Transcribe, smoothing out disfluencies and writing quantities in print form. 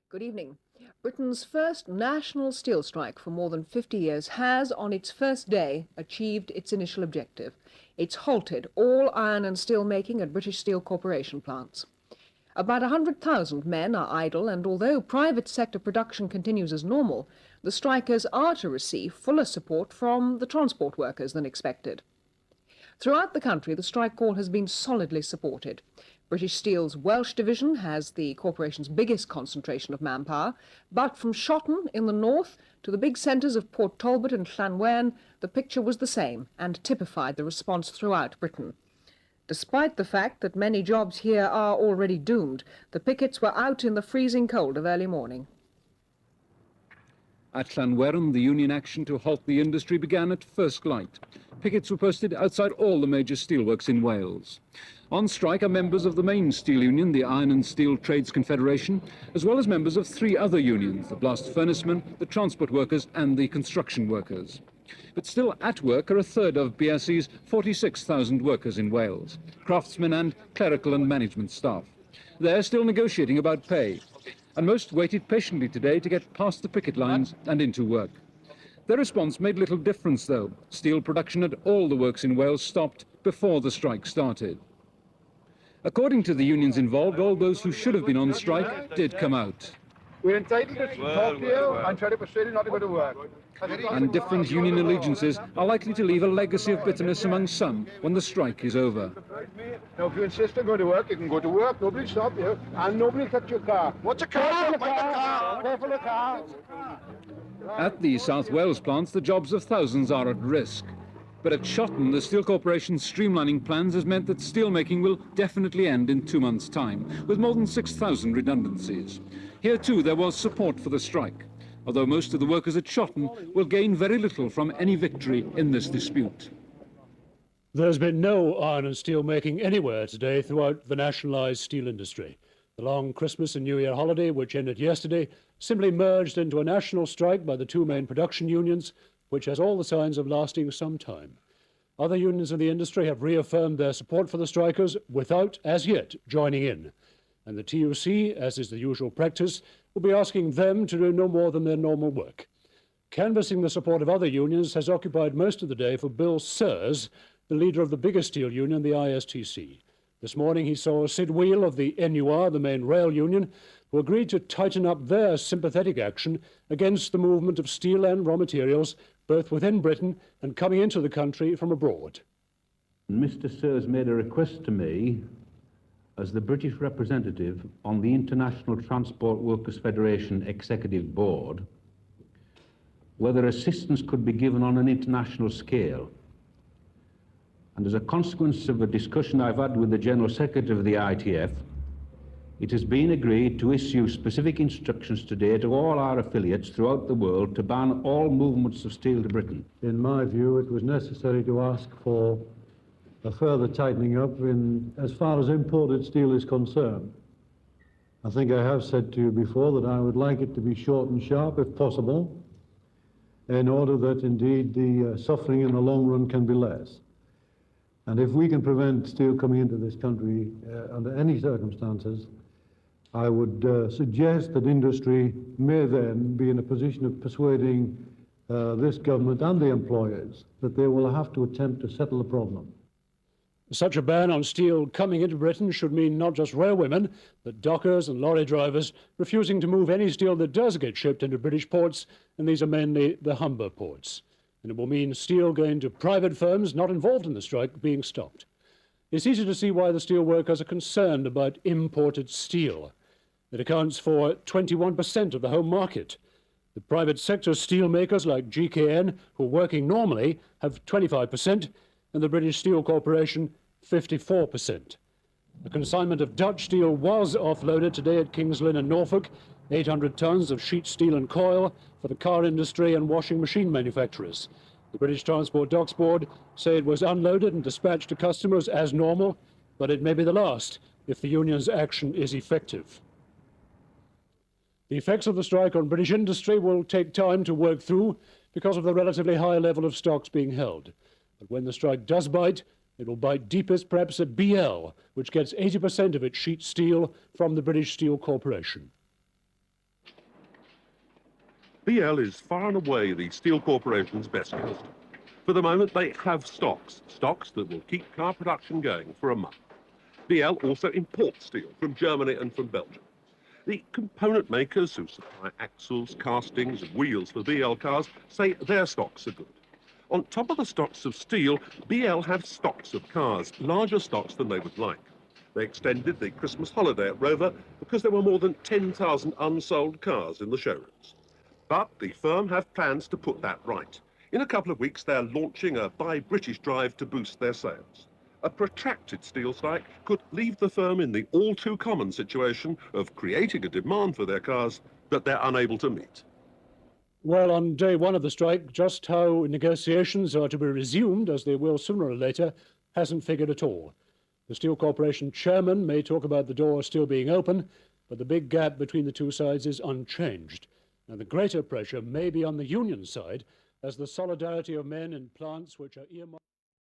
Good evening. Britain's first national steel strike for more than 50 years has, on its first day, achieved its initial objective. It's halted all iron and steel making at British Steel Corporation plants. About 100,000 men are idle, and although private sector production continues as normal, the strikers are to receive fuller support from the transport workers than expected. Throughout the country, the strike call has been solidly supported. British Steel's Welsh division has the corporation's biggest concentration of manpower, but from Shotton in the north to the big centres of Port Talbot and Llanwern, the picture was the same and typified the response throughout Britain. Despite the fact that many jobs here are already doomed, the pickets were out in the freezing cold of early morning. At Llanwern, the union action to halt the industry began at first light. Pickets were posted outside all the major steelworks in Wales. On strike are members of the main steel union, the Iron and Steel Trades Confederation, as well as members of three other unions, the blast furnacemen, the transport workers and the construction workers. But still at work are a third of BSE's 46,000 workers in Wales, craftsmen and clerical and management staff. They're still negotiating about pay, and most waited patiently today to get past the picket lines and into work. Their response made little difference, though. Steel production at all the works in Wales stopped before the strike started. According to the unions involved, all those who should have been on strike did come out. We're entitled to talk to you and try to persuade you not to go to work. And different union allegiances are likely to leave a legacy of bitterness among some when the strike is over. Now, if you insist on going to work, you can go to work. Nobody stop you, and nobody touch your car. What's a car? Careful the car. At the South Wales plants, the jobs of thousands are at risk. But at Shotton, the Steel Corporation's streamlining plans has meant that steelmaking will definitely end in 2 months' time, with more than 6,000 redundancies. Here, too, there was support for the strike, although most of the workers at Shotton will gain very little from any victory in this dispute. There's been no iron and steel making anywhere today throughout the nationalised steel industry. The long Christmas and New Year holiday, which ended yesterday, simply merged into a national strike by the two main production unions, which has all the signs of lasting some time. Other unions in the industry have reaffirmed their support for the strikers without, as yet, joining in. And the TUC, as is the usual practice, will be asking them to do no more than their normal work. Canvassing the support of other unions has occupied most of the day for Bill Sears, the leader of the biggest steel union, the ISTC. This morning he saw Sid Wheel of the NUR, the main rail union, who agreed to tighten up their sympathetic action against the movement of steel and raw materials, both within Britain and coming into the country from abroad. Mr. Sears made a request to me as the British representative on the International Transport Workers' Federation Executive Board whether assistance could be given on an international scale. And as a consequence of a discussion I've had with the General Secretary of the ITF, it has been agreed to issue specific instructions today to all our affiliates throughout the world to ban all movements of steel to Britain. In my view, it was necessary to ask for a further tightening up as far as imported steel is concerned. I think I have said to you before that I would like it to be short and sharp, if possible, in order that indeed the suffering in the long run can be less. And if we can prevent steel coming into this country under any circumstances, I would suggest that industry may then be in a position of persuading this government and the employers that they will have to attempt to settle the problem. Such a ban on steel coming into Britain should mean not just railwaymen, but dockers and lorry drivers refusing to move any steel that does get shipped into British ports, and these are mainly the Humber ports. And it will mean steel going to private firms not involved in the strike being stopped. It's easy to see why the steel workers are concerned about imported steel. It accounts for 21% of the home market. The private sector steel makers like GKN, who are working normally, have 25%, and the British Steel Corporation 54%. A consignment of Dutch steel was offloaded today at King's Lynn in Norfolk, 800 tons of sheet steel and coil for the car industry and washing machine manufacturers. The British Transport Docks Board say it was unloaded and dispatched to customers as normal, but it may be the last if the union's action is effective. The effects of the strike on British industry will take time to work through because of the relatively high level of stocks being held. But when the strike does bite, it will bite deepest perhaps at BL, which gets 80% of its sheet steel from the British Steel Corporation. BL is far and away the Steel Corporation's best customer. For the moment, they have stocks that will keep car production going for a month. BL also imports steel from Germany and from Belgium. The component makers who supply axles, castings and wheels for BL cars say their stocks are good. On top of the stocks of steel, BL have stocks of cars, larger stocks than they would like. They extended the Christmas holiday at Rover because there were more than 10,000 unsold cars in the showrooms. But the firm have plans to put that right. In a couple of weeks, they're launching a Buy British drive to boost their sales. A protracted steel strike could leave the firm in the all-too-common situation of creating a demand for their cars that they're unable to meet. Well, on day one of the strike, just how negotiations are to be resumed, as they will sooner or later, hasn't figured at all. The Steel Corporation chairman may talk about the door still being open, but the big gap between the two sides is unchanged. And the greater pressure may be on the union side, as the solidarity of men in plants which are earmarked...